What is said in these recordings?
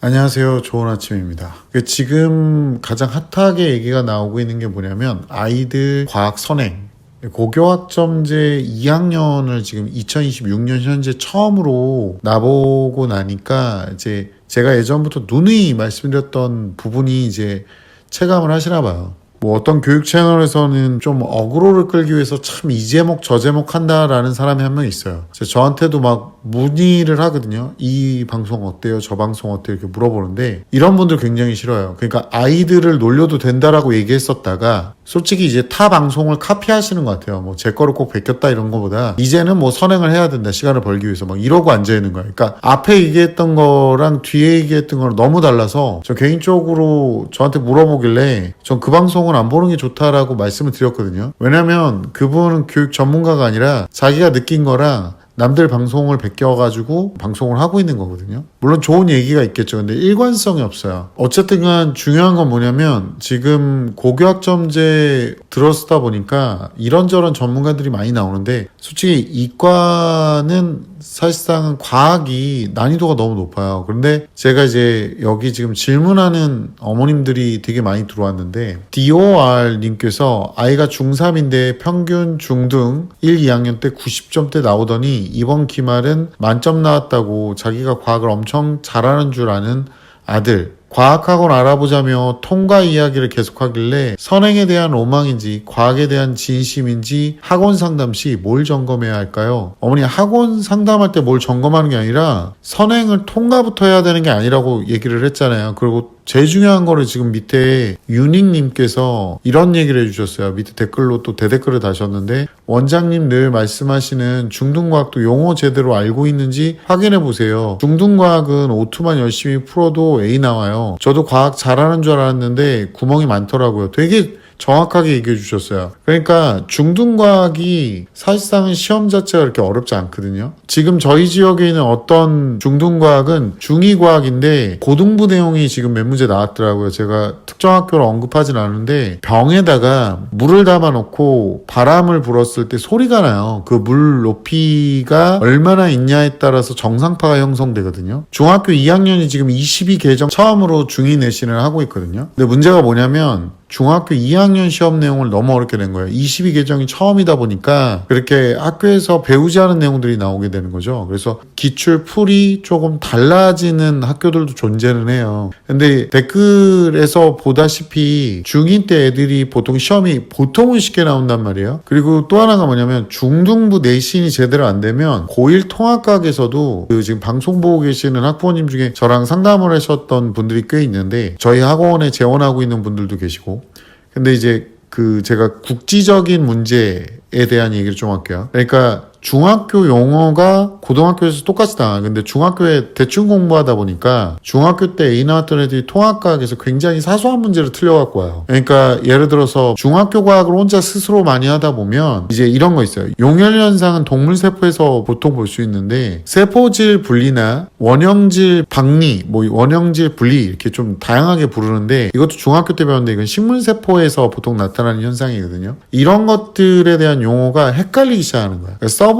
안녕하세요. 좋은 아침입니다. 지금 가장 핫하게 얘기가 나오고 있는 게 뭐냐면 아이들 과학 선행 고교학점제 2학년을 지금 2026년 현재 처음으로 나보고 나니까 이제 제가 예전부터 누누이 말씀드렸던 부분이 이제 체감을 하시나 봐요. 뭐 어떤 교육 채널에서는 좀 어그로를 끌기 위해서 참 이 제목 저 제목 한다라는 사람이 한 명 있어요. 저한테도 막 문의를 하거든요. 이 방송 어때요? 저 방송 어때요? 이렇게 물어보는데 이런 분들 굉장히 싫어요. 그러니까 아이들을 놀려도 된다라고 얘기했었다가 솔직히 이제 타 방송을 카피하시는 것 같아요. 뭐 제 거를 꼭 베꼈다 이런 거보다 이제는 뭐 선행을 해야 된다. 시간을 벌기 위해서 막 이러고 앉아있는 거예요. 그러니까 앞에 얘기했던 거랑 뒤에 얘기했던 거랑 너무 달라서 저 개인적으로 저한테 물어보길래 전 그 방송은 안 보는 게 좋다라고 말씀을 드렸거든요. 왜냐면 그분은 교육 전문가가 아니라 자기가 느낀 거랑 남들 방송을 베껴가지고 방송을 하고 있는 거거든요. 물론 좋은 얘기가 있겠죠. 근데 일관성이 없어요. 어쨌든 간 중요한 건 뭐냐면 지금 고교학점제 들어서다 보니까 이런저런 전문가들이 많이 나오는데 솔직히 이과는 사실상은 과학이 난이도가 너무 높아요. 그런데 제가 이제 여기 지금 질문하는 어머님들이 되게 많이 들어왔는데 DOR님께서 아이가 중3인데 평균 중등 1, 2학년 때 90점대 나오더니 이번 기말은 만점 나왔다고 자기가 과학을 엄청 잘하는 줄 아는 아들 과학학원 알아보자며 통과 이야기를 계속하길래 선행에 대한 로망인지 과학에 대한 진심인지 학원 상담 시 뭘 점검해야 할까요? 어머니 학원 상담할 때 뭘 점검하는 게 아니라 선행을 통과부터 해야 되는 게 아니라고 얘기를 했잖아요. 그리고 제일 중요한 거를 지금 밑에 유닉님께서 이런 얘기를 해주셨어요. 밑에 댓글로 또 대댓글을 다셨는데 원장님 늘 말씀하시는 중등과학도 용어 제대로 알고 있는지 확인해 보세요. 중등과학은 오투만 열심히 풀어도 A 나와요. 저도 과학 잘하는 줄 알았는데 구멍이 많더라고요. 되게 정확하게 얘기해 주셨어요. 그러니까 중등과학이 사실상은 시험 자체가 그렇게 어렵지 않거든요. 지금 저희 지역에 있는 어떤 중등과학은 중2과학인데 고등부 내용이 지금 몇 문제 나왔더라고요. 제가 특정 학교를 언급하진 않은데 병에다가 물을 담아 놓고 바람을 불었을 때 소리가 나요. 그 물 높이가 얼마나 있냐에 따라서 정상파가 형성되거든요. 중학교 2학년이 지금 22개정 처음으로 중2 내신을 하고 있거든요. 근데 문제가 뭐냐면 중학교 2학년 시험 내용을 너무 어렵게 낸 거예요. 22개정이 처음이다 보니까 그렇게 학교에서 배우지 않은 내용들이 나오게 되는 거죠. 그래서 기출 풀이 조금 달라지는 학교들도 존재는 해요. 근데 댓글에서 보다시피 중2 때 애들이 보통 시험이 보통은 쉽게 나온단 말이에요. 그리고 또 하나가 뭐냐면 중등부 내신이 제대로 안 되면 고1 통합과학에서도 지금 방송 보고 계시는 학부모님 중에 저랑 상담을 하셨던 분들이 꽤 있는데 저희 학원에 재원하고 있는 분들도 계시고 근데 이제 제가 국지적인 문제에 대한 얘기를 좀 할게요. 그러니까 중학교 용어가 고등학교에서 똑같이 나와요. 근데 중학교에 대충 공부하다 보니까 중학교 때 A 나왔던 애들이 통합과학에서 굉장히 사소한 문제를 틀려갖고 와요. 그러니까 예를 들어서 중학교 과학을 혼자 스스로 많이 하다 보면 이제 이런 거 있어요. 용혈현상은 동물세포에서 보통 볼 수 있는데 세포질 분리나 원형질 박리, 원형질 분리 이렇게 좀 다양하게 부르는데 이것도 중학교 때 배웠는데 이건 식물세포에서 보통 나타나는 현상이거든요. 이런 것들에 대한 용어가 헷갈리기 시작하는 거야. 그러니까 써보면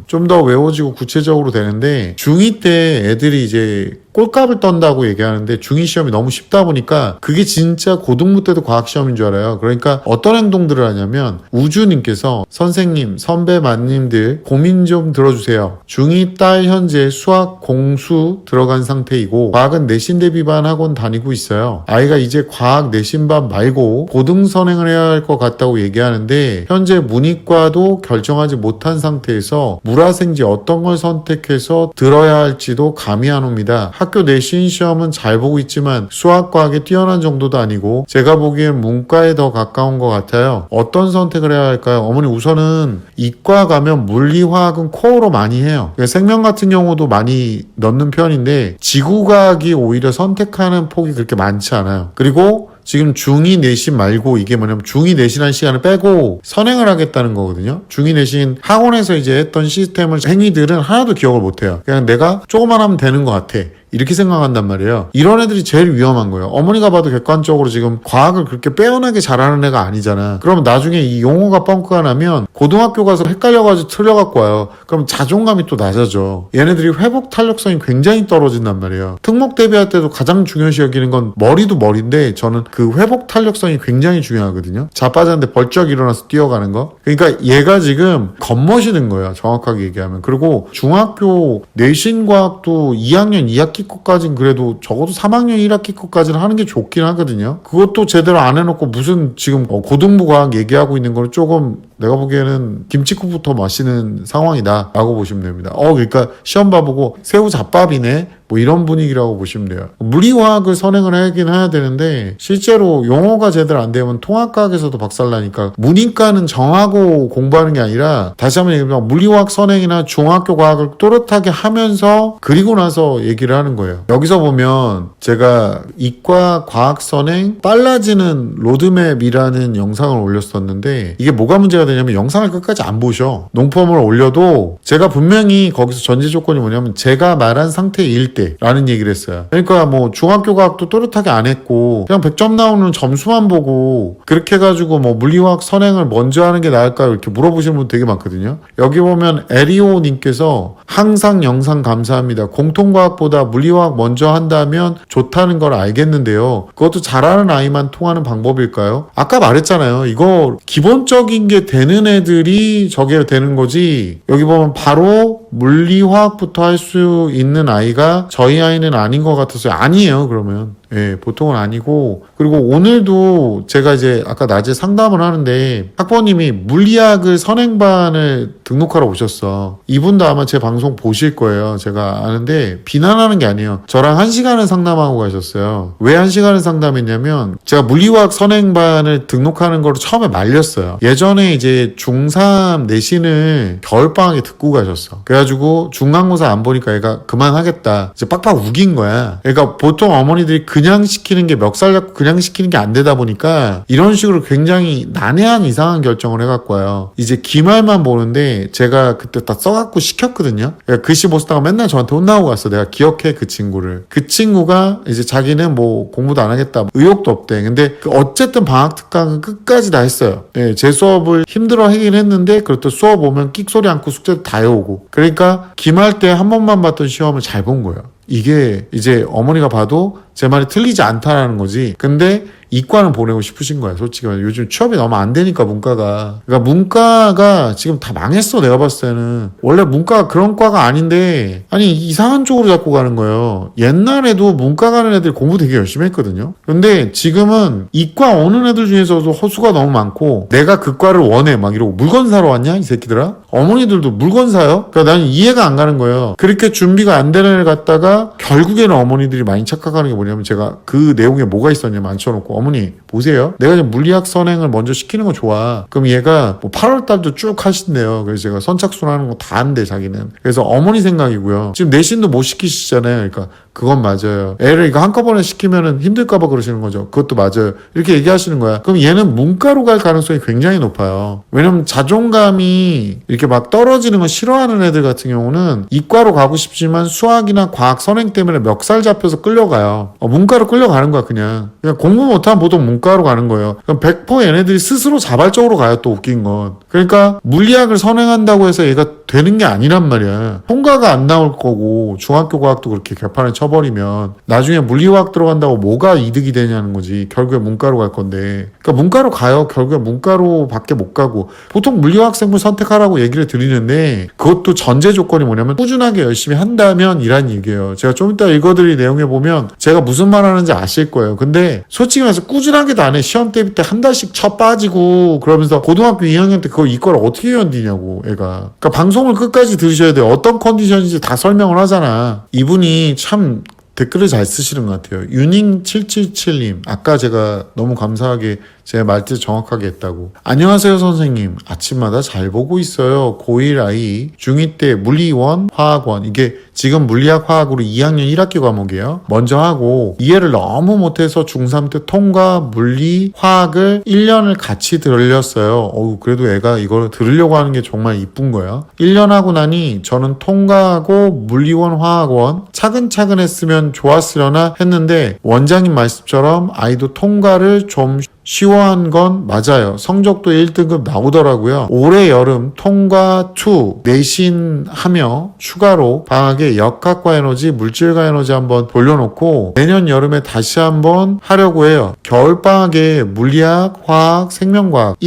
좀 더 외워지고 구체적으로 되는데 중2 때 애들이 이제 꼴값을 떤다고 얘기하는데 중2 시험이 너무 쉽다 보니까 그게 진짜 고등부 때도 과학시험인 줄 알아요. 그러니까 어떤 행동들을 하냐면 우주님께서 선생님, 선배 만님들 고민 좀 들어주세요. 중2 딸 현재 수학 공수 들어간 상태이고 과학은 내신 대비반 학원 다니고 있어요. 아이가 이제 과학 내신반 말고 고등 선행을 해야 할 것 같다고 얘기하는데 현재 문이과도 결정하지 못한 상태에서 물화생지 어떤 걸 선택해서 들어야 할지도 감이 안 옵니다. 학교 내신 시험은 잘 보고 있지만 수학과학에 뛰어난 정도도 아니고 제가 보기엔 문과에 더 가까운 것 같아요. 어떤 선택을 해야 할까요? 어머니 우선은 이과 가면 물리화학은 코어로 많이 해요. 생명 같은 경우도 많이 넣는 편인데 지구과학이 오히려 선택하는 폭이 그렇게 많지 않아요. 그리고 지금 중2 내신 말고 이게 뭐냐면 중2 내신한 시간을 빼고 선행을 하겠다는 거거든요. 중2 내신 학원에서 이제 했던 시스템을 행위들은 하나도 기억을 못해요. 그냥 내가 조금만 하면 되는 것 같아. 이렇게 생각한단 말이에요. 이런 애들이 제일 위험한 거예요. 어머니가 봐도 객관적으로 지금 과학을 그렇게 빼어나게 잘하는 애가 아니잖아. 그러면 나중에 이 용어가 뻥크가 나면 고등학교 가서 헷갈려가지고 틀려갖고 와요. 그럼 자존감이 또 낮아져. 얘네들이 회복 탄력성이 굉장히 떨어진단 말이에요. 특목 대비할 때도 가장 중요시 여기는 건 머리도 머리인데 저는 그 회복 탄력성이 굉장히 중요하거든요. 자빠졌는데 벌쩍 일어나서 뛰어가는 거. 그러니까 얘가 지금 겉멋이는 거예요. 정확하게 얘기하면. 그리고 중학교 내신과학도 2학년 2학기 거까지는 그래도 적어도 3학년 1학기 거까지는 하는 게 좋긴 하거든요. 그것도 제대로 안 해놓고 무슨 지금 고등부 과학 얘기하고 있는 거는 조금 내가 보기에는 김치국부터 마시는 상황이다 라고 보시면 됩니다. 그러니까 시험 봐보고 새우잡밥이네 뭐 이런 분위기라고 보시면 돼요. 물리화학을 선행을 하긴 해야 되는데 실제로 용어가 제대로 안 되면 통합과학에서도 박살나니까 문이과는 정하고 공부하는 게 아니라 다시 한번 얘기하면 물리화학 선행이나 중학교 과학을 또렷하게 하면서 그리고 나서 얘기를 하는 거예요. 여기서 보면 제가 이과 과학 선행 빨라지는 로드맵이라는 영상을 올렸었는데 이게 뭐가 문제가 되냐면 영상을 끝까지 안 보셔. 농포함을 올려도 제가 분명히 거기서 전제 조건이 뭐냐면 제가 말한 상태일 때 라는 얘기를 했어요. 그러니까 뭐 중학교 과학도 또렷하게 안 했고 그냥 100점 나오는 점수만 보고 그렇게 해가지고 뭐 물리화학 선행을 먼저 하는 게 나을까요? 이렇게 물어보시는 분 되게 많거든요. 여기 보면 에리오 님께서 항상 영상 감사합니다. 공통과학보다 물리화학 먼저 한다면 좋다는 걸 알겠는데요. 그것도 잘하는 아이만 통하는 방법일까요? 아까 말했잖아요. 이거 기본적인 게 되는 애들이 저게 되는 거지. 여기 보면 바로 물리화학부터 할 수 있는 아이가 저희 아이는 아닌 것 같아서 아니에요. 그러면 보통은 아니고 그리고 오늘도 제가 이제 아까 낮에 상담을 하는데 학부모님이 물리학을 선행반을 등록하러 오셨어. 이분도 아마 제 방송 보실 거예요. 제가 아는데 비난하는 게 아니에요. 저랑 1시간을 상담하고 가셨어요. 왜 1시간을 상담했냐면 제가 물리화학 선행반을 등록하는 걸 처음에 말렸어요. 예전에 이제 중3 내신을 겨울방학에 듣고 가셨어. 그래가지고 중간고사 안 보니까 얘가 그만하겠다. 이제 빡빡 우긴 거야. 그러니까 보통 어머니들이 그냥 시키는 게 멱살 잡고 그냥 시키는 게 안 되다 보니까 이런 식으로 굉장히 난해한 이상한 결정을 해갖고 와요. 이제 기말만 보는데 제가 그때 다 써갖고 시켰거든요. 그러니까 글씨 못 쓰다가 맨날 저한테 혼나고 갔어. 내가 기억해 그 친구를. 그 친구가 이제 자기는 뭐 공부도 안 하겠다. 의욕도 없대. 근데 어쨌든 방학 특강은 끝까지 다 했어요. 제 수업을 힘들어 하긴 했는데 그렇다 수업 오면 끽소리 않고 숙제도 다 해오고. 그러니까 기말 때 한 번만 봤던 시험을 잘 본 거예요. 이게 이제 어머니가 봐도 제 말이 틀리지 않다라는 거지. 근데 이과는 보내고 싶으신 거야. 솔직히 요즘 취업이 너무 안 되니까 문과가. 그러니까 문과가 지금 다 망했어. 내가 봤을 때는. 원래 문과가 그런 과가 아닌데 아니 이상한 쪽으로 자꾸 가는 거예요. 옛날에도 문과 가는 애들 공부 되게 열심히 했거든요. 근데 지금은 이과 오는 애들 중에서도 허수가 너무 많고 내가 그 과를 원해 막 이러고 물건 사러 왔냐 이 새끼들아? 어머니들도 물건 사요? 그러니까 나는 이해가 안 가는 거예요. 그렇게 준비가 안 되는 애를 갖다가 결국에는 어머니들이 많이 착각하는 게 뭐냐면 제가 그 내용에 뭐가 있었냐면 앉혀놓고 어머니 보세요. 내가 지금 물리학 선행을 먼저 시키는 거 좋아. 그럼 얘가 뭐 8월달도 쭉 하신대요. 그래서 제가 선착순 하는 거 다 한대 자기는. 그래서 어머니 생각이고요. 지금 내신도 못 시키시잖아요. 그러니까 그건 맞아요. 애를 이거 한꺼번에 시키면은 힘들까봐 그러시는 거죠. 그것도 맞아요. 이렇게 얘기하시는 거야. 그럼 얘는 문과로 갈 가능성이 굉장히 높아요. 왜냐면 자존감이 이렇게 막 떨어지는 거 싫어하는 애들 같은 경우는 이과로 가고 싶지만 수학이나 과학 선행 때문에 멱살 잡혀서 끌려가요. 문과로 끌려가는 거야 그냥 공부 못하면 보통 문과로 가는 거예요. 그럼 100% 얘네들이 스스로 자발적으로 가요. 또 웃긴 건. 그러니까 물리학을 선행한다고 해서 얘가 되는 게 아니란 말이야. 통과가 안 나올 거고 중학교 과학도 그렇게 개판을 쳐버리면 나중에 물리화학 들어간다고 뭐가 이득이 되냐는 거지. 결국에 문과로 갈 건데. 그러니까 문과로 가요. 결국에 문과로 밖에 못 가고 보통 물리화학생물 선택하라고 얘기를 드리는데 그것도 전제 조건이 뭐냐면 꾸준하게 열심히 한다면 이란 얘기예요. 제가 좀 이따 읽어드릴 내용에 보면 제가 무슨 말 하는지 아실 거예요. 근데 솔직히 말해서 꾸준하게도 안 해. 시험 대비 때 한 달씩 쳐 빠지고 그러면서 고등학교 2학년 때 그거 이과를 어떻게 견디냐고 애가. 그러니까 방송을 끝까지 들으셔야 돼요. 어떤 컨디션인지 다 설명을 하잖아. 이분이 참 댓글을 잘 쓰시는 것 같아요. 유닝777님 아까 제가 너무 감사하게 제 말뜻 정확하게 했다고. 안녕하세요 선생님. 아침마다 잘 보고 있어요. 고1 아이 중2 때 물리원 화학원 이게 지금 물리학 화학으로 2학년 1학기 과목이에요. 먼저 하고 이해를 너무 못해서 중3 때 통과 물리 화학을 1년을 같이 들렸어요. 그래도 애가 이걸 들으려고 하는 게 정말 이쁜 거예요. 1년 하고 나니 저는 통과하고 물리원 화학원 차근차근 했으면 됐으면 좋았으려나 했는데 원장님 말씀처럼 아이도 통과를 좀 쉬워한 건 맞아요. 성적도 1등급 나오더라고요. 올해 여름 통과 2 내신하며 추가로 방학에 역학과 에너지, 물질과 에너지 한번 돌려놓고 내년 여름에 다시 한번 하려고 해요. 겨울방학에 물리학, 화학, 생명과학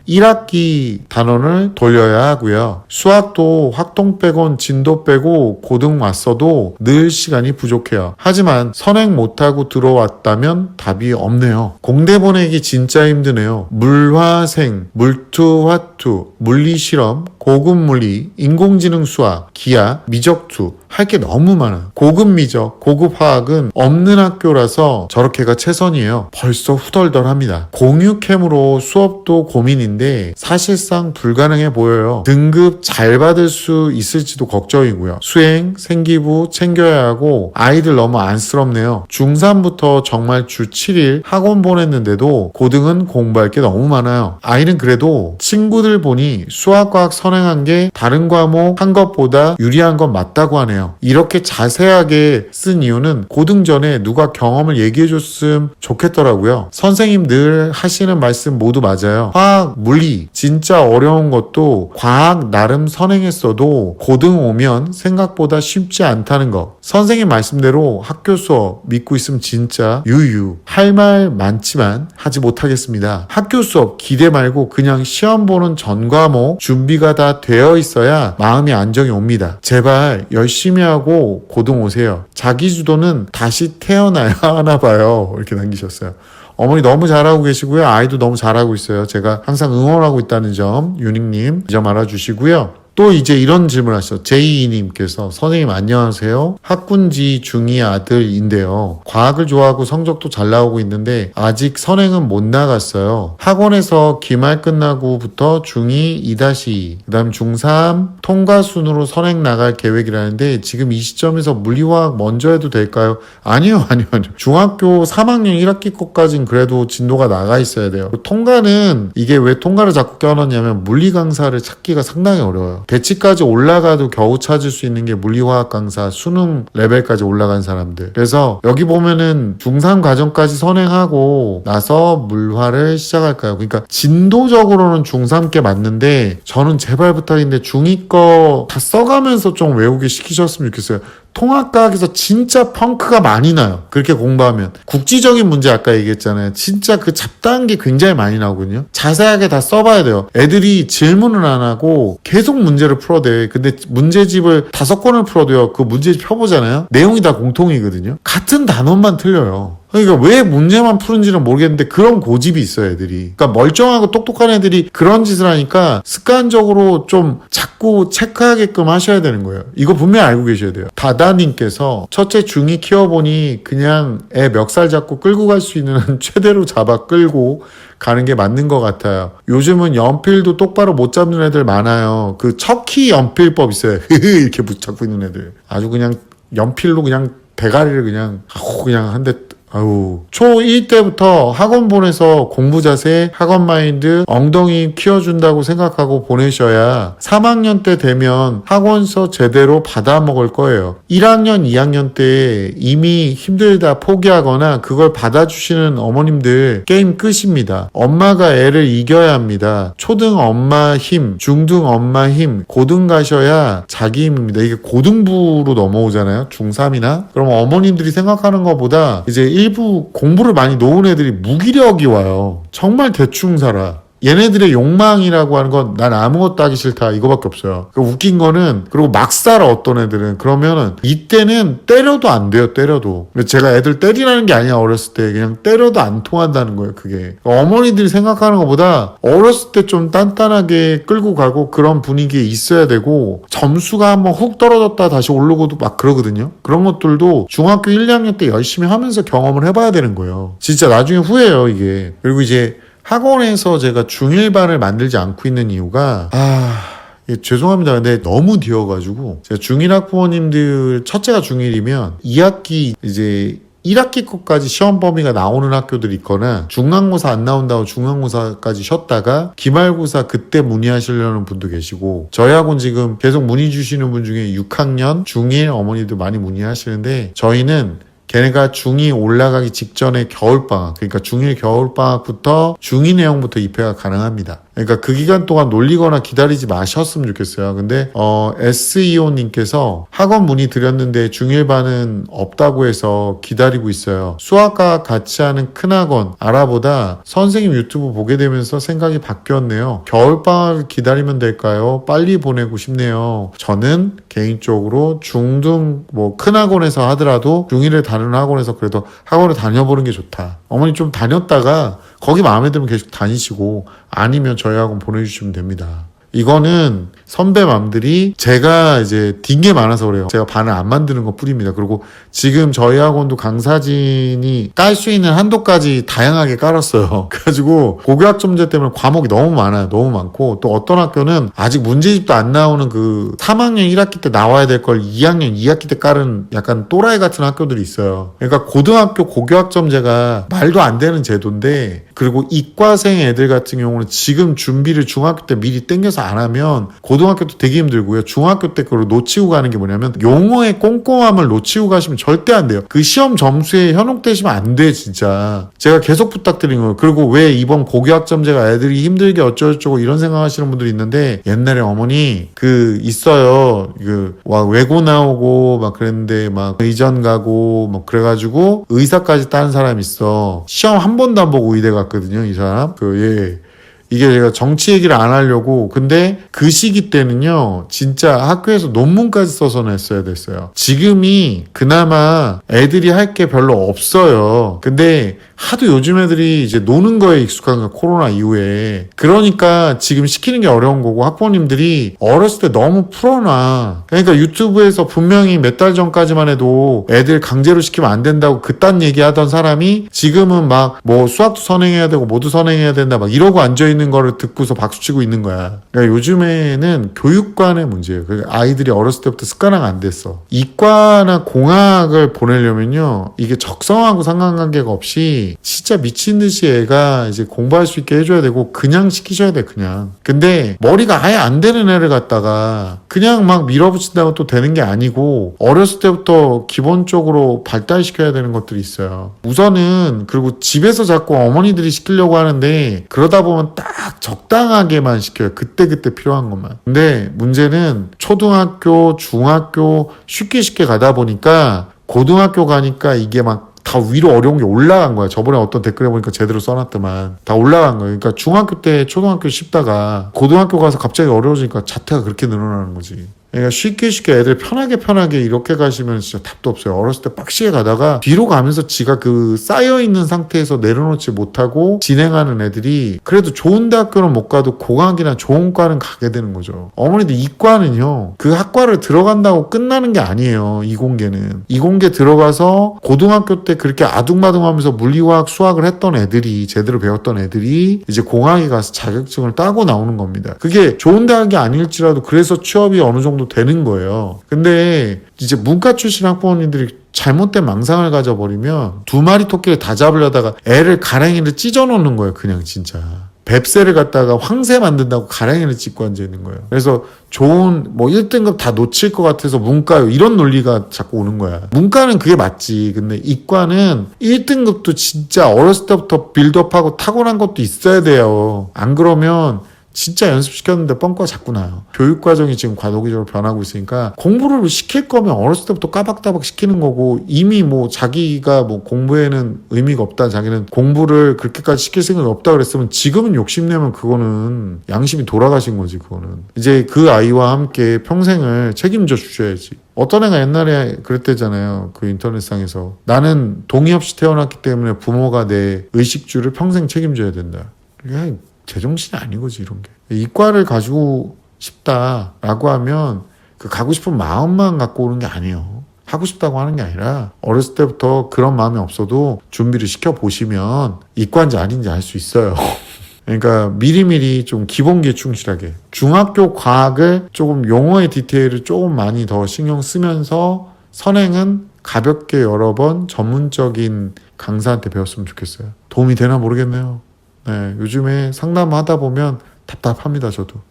1학기 단원을 돌려야 하고요. 수학도 확동 빼곤 진도 빼고 고등 왔어도 늘 시간이 부족해요. 하지만 선행 못하고 들어왔다면 답이 없네요. 공대 보내기 진짜 힘드네요. 물화생, 물투, 화투, 물리실험, 고급 물리, 인공지능 수학, 기하, 미적투 할 게 너무 많아요. 고급 미적, 고급 화학은 없는 학교라서 저렇게가 최선이에요. 벌써 후덜덜합니다. 공유캠으로 수업도 고민인데 사실상 불가능해 보여요. 등급 잘 받을 수 있을지도 걱정이고요. 수행, 생기부 챙겨야 하고 아이들 너무 안쓰럽네요. 중3부터 정말 주 7일 학원 보냈는데도 고등은 공부할 게 너무 많아요. 아이는 그래도 친구들 보니 수학과학 선행한 게 다른 과목 한 것보다 유리한 건 맞다고 하네요. 이렇게 자세하게 쓴 이유는 고등 전에 누가 경험을 얘기해줬으면 좋겠더라고요. 선생님 늘 하시는 말씀 모두 맞아요. 화학, 물리 진짜 어려운 것도 과학 나름 선행했어도 고등 오면 생각보다 쉽지 않다는 거. 선생님 말씀대로 학교 수업 믿고 있으면 진짜 유유. 할 말 많지만 하지 못하겠습니다. 학교 수업 기대 말고 그냥 시험 보는 전 과목 준비가 다 되어 있어야 마음이 안정이 옵니다. 제발 열심히 하고 고등 오세요. 자기주도는 다시 태어나야 하나 봐요. 이렇게 남기셨어요. 어머니 너무 잘하고 계시고요. 아이도 너무 잘하고 있어요. 제가 항상 응원하고 있다는 점 유닉님 이 점 알아주시고요. 또 이제 이런 질문을 하셨어요. 제이님께서 선생님 안녕하세요. 학군지 중2 아들인데요. 과학을 좋아하고 성적도 잘 나오고 있는데 아직 선행은 못 나갔어요. 학원에서 기말 끝나고부터 중2, 2-2, 그 다음 중3 통과 순으로 선행 나갈 계획이라는데 지금 이 시점에서 물리화학 먼저 해도 될까요? 아니요. 중학교 3학년 1학기 것까지는 그래도 진도가 나가 있어야 돼요. 통과는 이게 왜 통과를 자꾸 껴놨냐면 물리 강사를 찾기가 상당히 어려워요. 대치까지 올라가도 겨우 찾을 수 있는 게 물리화학 강사 수능 레벨까지 올라간 사람들. 그래서 여기 보면은 중3 과정까지 선행하고 나서 물화를 시작할까요? 그러니까 진도적으로는 중3께 맞는데 저는 제발 부탁인데 중2 거 다 써가면서 좀 외우게 시키셨으면 좋겠어요. 통합과학에서 진짜 펑크가 많이 나요. 그렇게 공부하면. 국지적인 문제 아까 얘기했잖아요. 진짜 그 잡다한 게 굉장히 많이 나오거든요. 자세하게 다 써봐야 돼요. 애들이 질문을 안 하고 계속 문제를 풀어대. 근데 문제집을 5권을 풀어도요. 그 문제집 펴보잖아요. 내용이 다 공통이거든요. 같은 단원만 틀려요. 그러니까 왜 문제만 푸는지는 모르겠는데 그런 고집이 있어요, 애들이. 그러니까 멀쩡하고 똑똑한 애들이 그런 짓을 하니까 습관적으로 좀 자꾸 체크하게끔 하셔야 되는 거예요. 이거 분명히 알고 계셔야 돼요. 다다님께서 첫째 중2 키워보니 그냥 애 멱살 잡고 끌고 갈 수 있는 한 최대로 잡아 끌고 가는 게 맞는 것 같아요. 요즘은 연필도 똑바로 못 잡는 애들 많아요. 그 척키 연필법 있어요. 이렇게 붙잡고 있는 애들. 아주 그냥 연필로 그냥 대가리를 그냥 한 대 초1 때부터 학원 보내서 공부 자세, 학원 마인드, 엉덩이 키워준다고 생각하고 보내셔야 3학년 때 되면 학원서 제대로 받아 먹을 거예요. 1학년, 2학년 때 이미 힘들다 포기하거나 그걸 받아주시는 어머님들 게임 끝입니다. 엄마가 애를 이겨야 합니다. 초등 엄마 힘, 중등 엄마 힘, 고등 가셔야 자기 힘입니다. 이게 고등부로 넘어오잖아요. 중3이나. 그럼 어머님들이 생각하는 것보다 이제 일부 공부를 많이 놓은 애들이 무기력이 와요. 정말 대충 살아. 얘네들의 욕망이라고 하는 건 난 아무것도 하기 싫다 이거밖에 없어요. 웃긴 거는 그리고 막 살아 어떤 애들은. 그러면은 이때는 때려도 안 돼요. 때려도. 제가 애들 때리라는 게 아니야. 어렸을 때 그냥 때려도 안 통한다는 거예요. 그게 어머니들이 생각하는 것보다 어렸을 때 좀 단단하게 끌고 가고 그런 분위기에 있어야 되고 점수가 한번 훅 떨어졌다 다시 오르고도 막 그러거든요. 그런 것들도 중학교 1, 2학년 때 열심히 하면서 경험을 해봐야 되는 거예요. 진짜 나중에 후회해요 이게. 그리고 이제 학원에서 제가 중1반을 만들지 않고 있는 이유가 죄송합니다. 근데 너무 뒤어가지고 제가 중1 학부모님들 첫째가 중1이면 2학기 이제 1학기 것까지 시험 범위가 나오는 학교들이 있거나 중간고사 안 나온다고 중간고사까지 쉬었다가 기말고사 그때 문의하시려는 분도 계시고, 저희 학원 지금 계속 문의 주시는 분 중에 6학년, 중1 어머니도 많이 문의하시는데, 저희는 걔네가 중2 올라가기 직전에 겨울방학, 그러니까 중1 겨울방학부터 중2 내용부터 입회가 가능합니다. 그러니까 그 기간 동안 놀리거나 기다리지 마셨으면 좋겠어요. 근데 SEO님께서 학원 문의 드렸는데 중1반은 없다고 해서 기다리고 있어요. 수학과 같이 하는 큰 학원 알아보다 선생님 유튜브 보게 되면서 생각이 바뀌었네요. 겨울방학을 기다리면 될까요? 빨리 보내고 싶네요. 저는 개인적으로 중등 큰 학원에서 하더라도 중1을 다른 학원에서 그래도 학원을 다녀보는 게 좋다. 어머니 좀 다녔다가 거기 마음에 들면 계속 다니시고, 아니면 저희 학원 보내주시면 됩니다. 이거는 선배 맘들이 제가 이제 딘 게 많아서 그래요. 제가 반을 안 만드는 것 뿐입니다. 그리고 지금 저희 학원도 강사진이 깔 수 있는 한도까지 다양하게 깔았어요. 그래가지고 고교학점제 때문에 과목이 너무 많아요. 너무 많고, 또 어떤 학교는 아직 문제집도 안 나오는 그 3학년 1학기 때 나와야 될 걸 2학년 2학기 때 깔은 약간 또라이 같은 학교들이 있어요. 그러니까 고등학교 고교학점제가 말도 안 되는 제도인데, 그리고 이과생 애들 같은 경우는 지금 준비를 중학교 때 미리 땡겨서 안 하면 고등학교 때 되게 힘들고요. 중학교 때 그걸 놓치고 가는 게 뭐냐면, 용어의 꼼꼼함을 놓치고 가시면 절대 안 돼요. 그 시험 점수에 현혹되시면 안 돼, 진짜. 제가 계속 부탁드린 거예요. 그리고 왜 이번 고교학점제가 애들이 힘들게 어쩌고저쩌고 이런 생각하시는 분들이 있는데, 옛날에 어머니 있어요. 외고 나오고 막 그랬는데 막 의전 가고 막 그래가지고 의사까지 따는 사람이 있어. 시험 한 번도 안 보고 의대 갔거든요, 이 사람. 이게 제가 정치 얘기를 안 하려고, 근데 그 시기 때는요 진짜 학교에서 논문까지 써서 냈어야 됐어요. 지금이 그나마 애들이 할 게 별로 없어요. 근데 하도 요즘 애들이 이제 노는 거에 익숙한 거야, 코로나 이후에. 그러니까 지금 시키는 게 어려운 거고, 학부모님들이 어렸을 때 너무 풀어놔. 그러니까 유튜브에서 분명히 몇 달 전까지만 해도 애들 강제로 시키면 안 된다고 그딴 얘기하던 사람이 지금은 막 수학도 선행해야 되고 뭐도 선행해야 된다 막 이러고 앉아있는 거를 듣고서 박수치고 있는 거야. 그러니까 요즘에는 교육관의 문제예요. 그러니까 아이들이 어렸을 때부터 습관화가 안 됐어. 이과나 공학을 보내려면요, 이게 적성하고 상관관계가 없이 진짜 미친 듯이 애가 이제 공부할 수 있게 해줘야 되고, 그냥 시키셔야 돼, 그냥. 근데 머리가 아예 안 되는 애를 갖다가 그냥 막 밀어붙인다고 또 되는 게 아니고, 어렸을 때부터 기본적으로 발달시켜야 되는 것들이 있어요. 우선은, 그리고 집에서 자꾸 어머니들이 시키려고 하는데, 그러다 보면 딱 적당하게만 시켜요. 그때그때 필요한 것만. 근데 문제는 초등학교, 중학교 쉽게 가다 보니까 고등학교 가니까 이게 막 다 위로 어려운 게 올라간 거야. 저번에 어떤 댓글에 보니까 제대로 써놨더만. 다 올라간 거야. 그러니까 중학교 때 초등학교 쉽다가 고등학교 가서 갑자기 어려워지니까 자퇴가 그렇게 늘어나는 거지. 그러니까 쉽게 애들 편하게 이렇게 가시면 진짜 답도 없어요. 어렸을 때 빡시게 가다가 뒤로 가면서 지가 쌓여있는 상태에서 내려놓지 못하고 진행하는 애들이 그래도 좋은 대학교는 못 가도 공학이나 좋은 과는 가게 되는 거죠. 어머니들 이과는요, 그 학과를 들어간다고 끝나는 게 아니에요. 이공계는. 이공계 들어가서 고등학교 때 그렇게 아둥바둥하면서 물리화학 수학을 했던 애들이, 제대로 배웠던 애들이 이제 공학에 가서 자격증을 따고 나오는 겁니다. 그게 좋은 대학이 아닐지라도 그래서 취업이 어느 정도 되는 거예요. 근데 이제 문과 출신 학부모님들이 잘못된 망상을 가져버리면 두 마리 토끼를 다 잡으려다가 애를 가랭이를 찢어놓는 거예요. 그냥 진짜. 뱁새를 갖다가 황새 만든다고 가랭이를 찢고 앉아있는 거예요. 그래서 좋은 1등급 다 놓칠 것 같아서 문과요, 이런 논리가 자꾸 오는 거야. 문과는 그게 맞지. 근데 이과는 1등급도 진짜 어렸을 때부터 빌드업하고 타고난 것도 있어야 돼요. 안 그러면 진짜 연습시켰는데 뻥과 자꾸 나요. 교육과정이 지금 과도기적으로 변하고 있으니까 공부를 시킬 거면 어렸을 때부터 까박다박 시키는 거고, 이미 자기가 공부에는 의미가 없다, 자기는 공부를 그렇게까지 시킬 생각이 없다 그랬으면 지금은 욕심내면 그거는 양심이 돌아가신 거지. 그거는 이제 그 아이와 함께 평생을 책임져 주셔야지. 어떤 애가 옛날에 그랬대잖아요. 그 인터넷상에서. 나는 동의 없이 태어났기 때문에 부모가 내 의식주를 평생 책임져야 된다. 그냥 제정신이 아닌 거지, 이런 게. 이과를 가지고 싶다라고 하면 그 가고 싶은 마음만 갖고 오는 게 아니에요. 하고 싶다고 하는 게 아니라 어렸을 때부터 그런 마음이 없어도 준비를 시켜보시면 이과인지 아닌지 알 수 있어요. 그러니까 미리미리 좀 기본기에 충실하게. 중학교 과학을 조금 용어의 디테일을 조금 많이 더 신경 쓰면서 선행은 가볍게 여러 번 전문적인 강사한테 배웠으면 좋겠어요. 도움이 되나 모르겠네요. 네, 요즘에 상담하다 보면 답답합니다, 저도.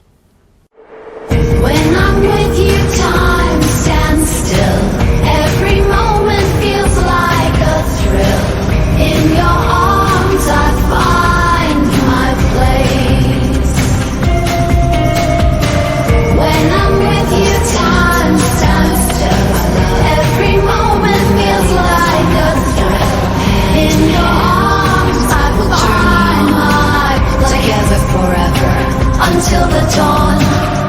When I'm with you, time stands still. Every moment feels like a thrill. In your arms, I find my place. When I'm with you, time stands still. Every moment feels like a thrill. In your arms, I find my place. Together forever until the dawn.